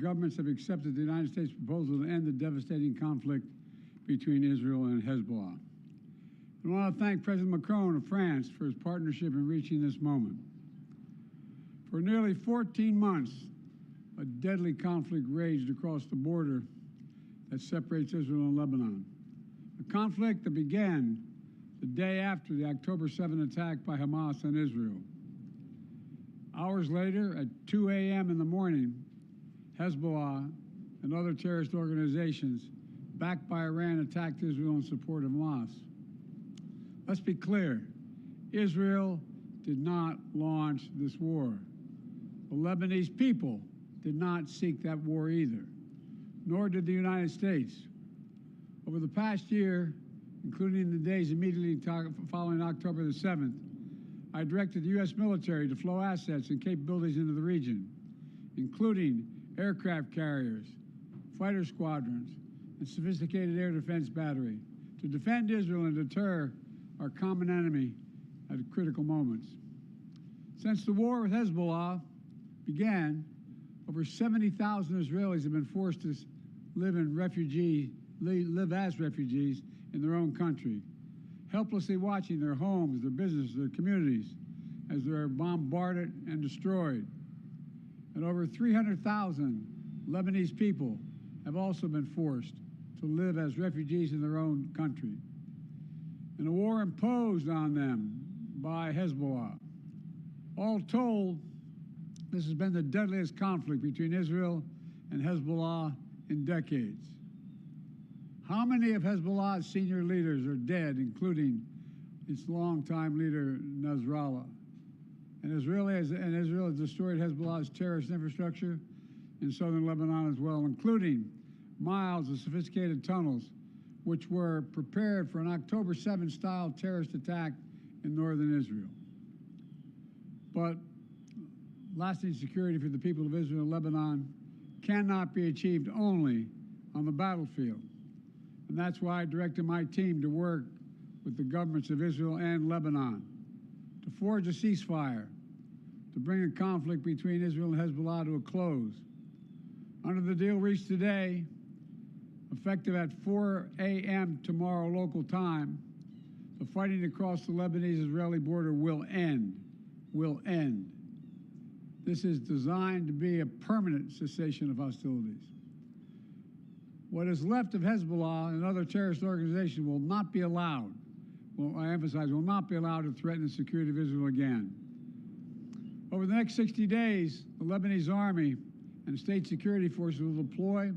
governments have accepted the United States proposal to end the devastating conflict between Israel and Hezbollah. I want to thank President Macron of France for his partnership in reaching this moment. For nearly 14 months, a deadly conflict raged across the border that separates Israel and Lebanon. A conflict that began the day after the October 7 attack by Hamas on Israel. Hours later, at 2 a.m. in the morning, Hezbollah and other terrorist organizations backed by Iran attacked Israel in support of Hamas. Let's be clear, Israel did not launch this war. The Lebanese people did not seek that war either, nor did the United States. Over the past year, including the days immediately following October the 7th, I directed the U.S. military to flow assets and capabilities into the region, including aircraft carriers, fighter squadrons, and sophisticated air defense battery to defend Israel and deter our common enemy at critical moments. Since the war with Hezbollah began, over 70,000 Israelis have been forced to live as refugees in their own country, helplessly watching their homes, their businesses, their communities as they're bombarded and destroyed. And over 300,000 Lebanese people have also been forced to live as refugees in their own country. In a war imposed on them by Hezbollah. All told, this has been the deadliest conflict between Israel and Hezbollah in decades. How many of Hezbollah's senior leaders are dead, including its longtime leader, Nasrallah? And Israel has destroyed Hezbollah's terrorist infrastructure in southern Lebanon as well, including miles of sophisticated tunnels, which were prepared for an October 7-style terrorist attack in northern Israel. But lasting security for the people of Israel and Lebanon cannot be achieved only on the battlefield. And that's why I directed my team to work with the governments of Israel and Lebanon to forge a ceasefire, to bring the conflict between Israel and Hezbollah to a close. Under the deal reached today, effective at 4 a.m. tomorrow local time, the fighting across the Lebanese-Israeli border will end. This is designed to be a permanent cessation of hostilities. What is left of Hezbollah and other terrorist organizations will not be allowed, I emphasize, will not be allowed to threaten the security of Israel again. Over the next 60 days, the Lebanese army and state security forces will deploy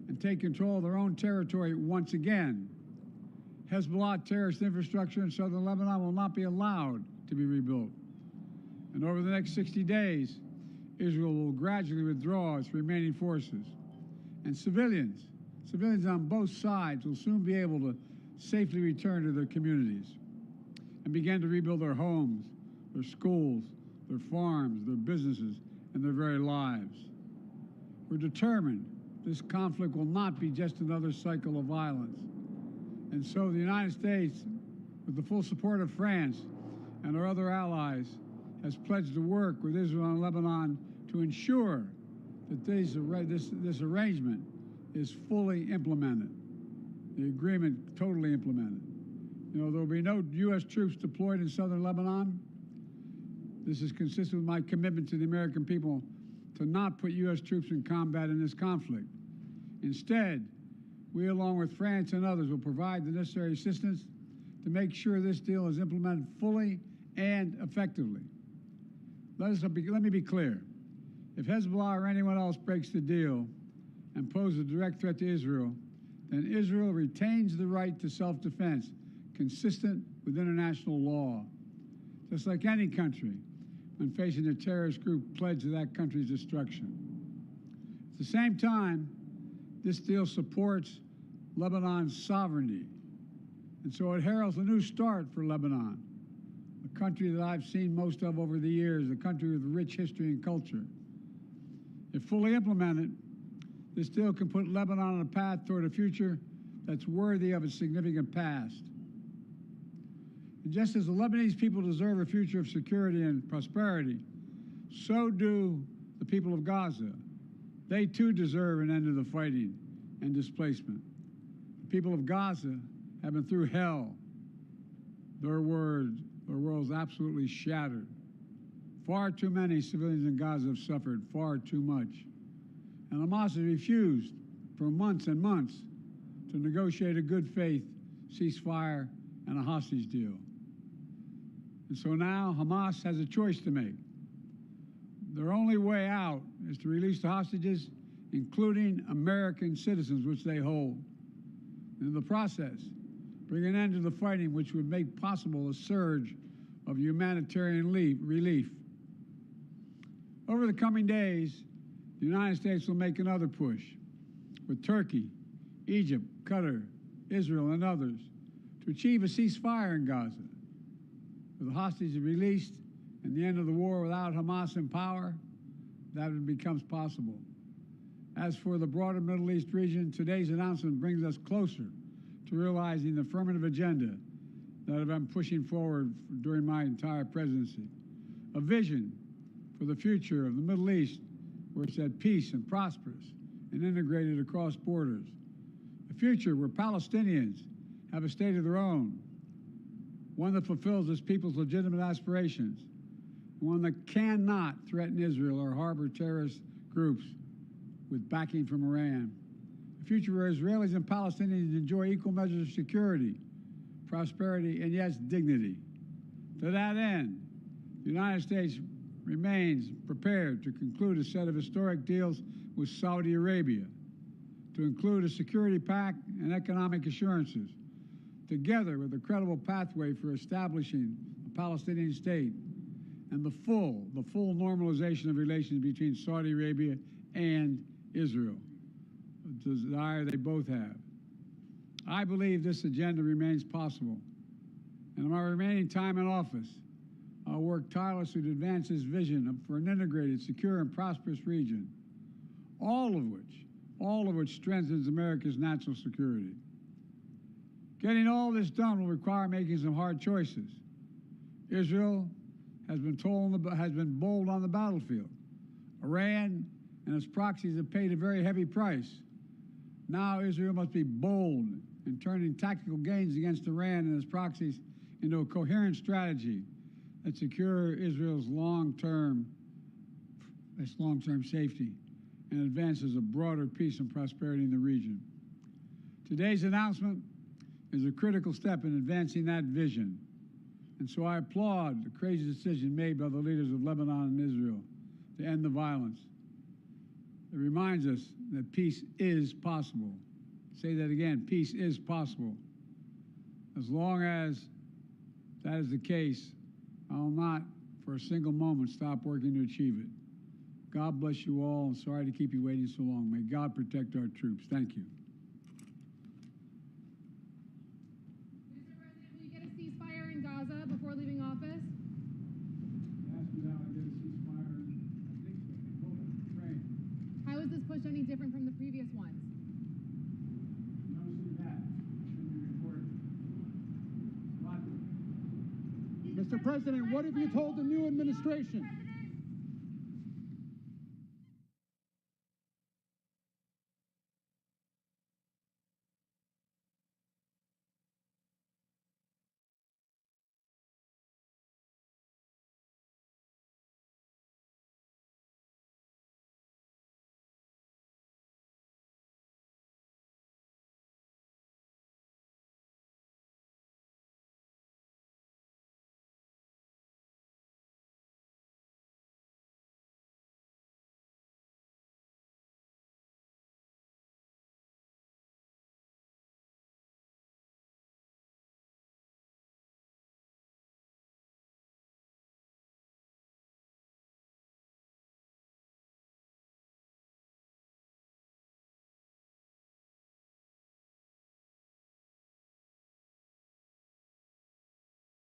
and take control of their own territory once again. Hezbollah terrorist infrastructure in southern Lebanon will not be allowed to be rebuilt. And over the next 60 days, Israel will gradually withdraw its remaining forces. And civilians on both sides will soon be able to safely return to their communities and begin to rebuild their homes, their schools, their farms, their businesses, and their very lives. We're determined this conflict will not be just another cycle of violence. And so the United States, with the full support of France and our other allies, has pledged to work with Israel and Lebanon to ensure that this arrangement is fully implemented, the agreement totally implemented. You know, there will be no U.S. troops deployed in southern Lebanon. This is consistent with my commitment to the American people to not put U.S. troops in combat in this conflict. Instead, we, along with France and others, will provide the necessary assistance to make sure this deal is implemented fully and effectively. Let me be clear. If Hezbollah or anyone else breaks the deal and poses a direct threat to Israel, then Israel retains the right to self-defense consistent with international law, just like any country when facing a terrorist group pledged to that country's destruction. At the same time, this deal supports Lebanon's sovereignty, and so it heralds a new start for Lebanon, a country that I've seen most of over the years, a country with rich history and culture. If fully implemented, this deal can put Lebanon on a path toward a future that's worthy of its significant past. And just as the Lebanese people deserve a future of security and prosperity, so do the people of Gaza, They too deserve an end to the fighting and displacement. The people of Gaza have been through hell. Their world's absolutely shattered. Far too many civilians in Gaza have suffered far too much. And Hamas has refused for months and months to negotiate a good faith ceasefire and a hostage deal. And so now Hamas has a choice to make. Their only way out is to release the hostages, including American citizens, which they hold. In the process, bring an end to the fighting, which would make possible a surge of humanitarian relief. Over the coming days, the United States will make another push with Turkey, Egypt, Qatar, Israel, and others to achieve a ceasefire in Gaza. With the hostages released and the end of the war without Hamas in power, that becomes possible. As for the broader Middle East region, today's announcement brings us closer to realizing the affirmative agenda that I've been pushing forward during my entire presidency. A vision for the future of the Middle East where it's at peace and prosperous and integrated across borders. A future where Palestinians have a state of their own, one that fulfills its people's legitimate aspirations, one that cannot threaten Israel or harbor terrorist groups with backing from Iran. A future where Israelis and Palestinians enjoy equal measures of security, prosperity, and yes, dignity. To that end, the United States remains prepared to conclude a set of historic deals with Saudi Arabia, to include a security pact and economic assurances, together with a credible pathway for establishing a Palestinian state and the full normalization of relations between Saudi Arabia and Israel, a desire they both have. I believe this agenda remains possible, and in my remaining time in office, I'll work tirelessly to advance this vision for an integrated, secure, and prosperous region, all of which strengthens America's national security. Getting all this done will require making some hard choices. Israel has been bold on the battlefield. Iran and its proxies have paid a very heavy price. Now Israel must be bold in turning tactical gains against Iran and its proxies into a coherent strategy that secure Israel's long-term safety and advances a broader peace and prosperity in the region. Today's announcement is a critical step in advancing that vision. And so I applaud the crazy decision made by the leaders of Lebanon and Israel to end the violence. It reminds us that peace is possible. Say that again, peace is possible. As long as that is the case, I will not for a single moment stop working to achieve it. God bless you all, and sorry to keep you waiting so long. May God protect our troops. Thank you. Mr. President, will you get a ceasefire in Gaza before leaving office? Ask me how I get a ceasefire. I think so. Hold on. Train. How is this push any different from the previous ones? No, see that. Should be reported. What? Mr. President, what have you told the new administration?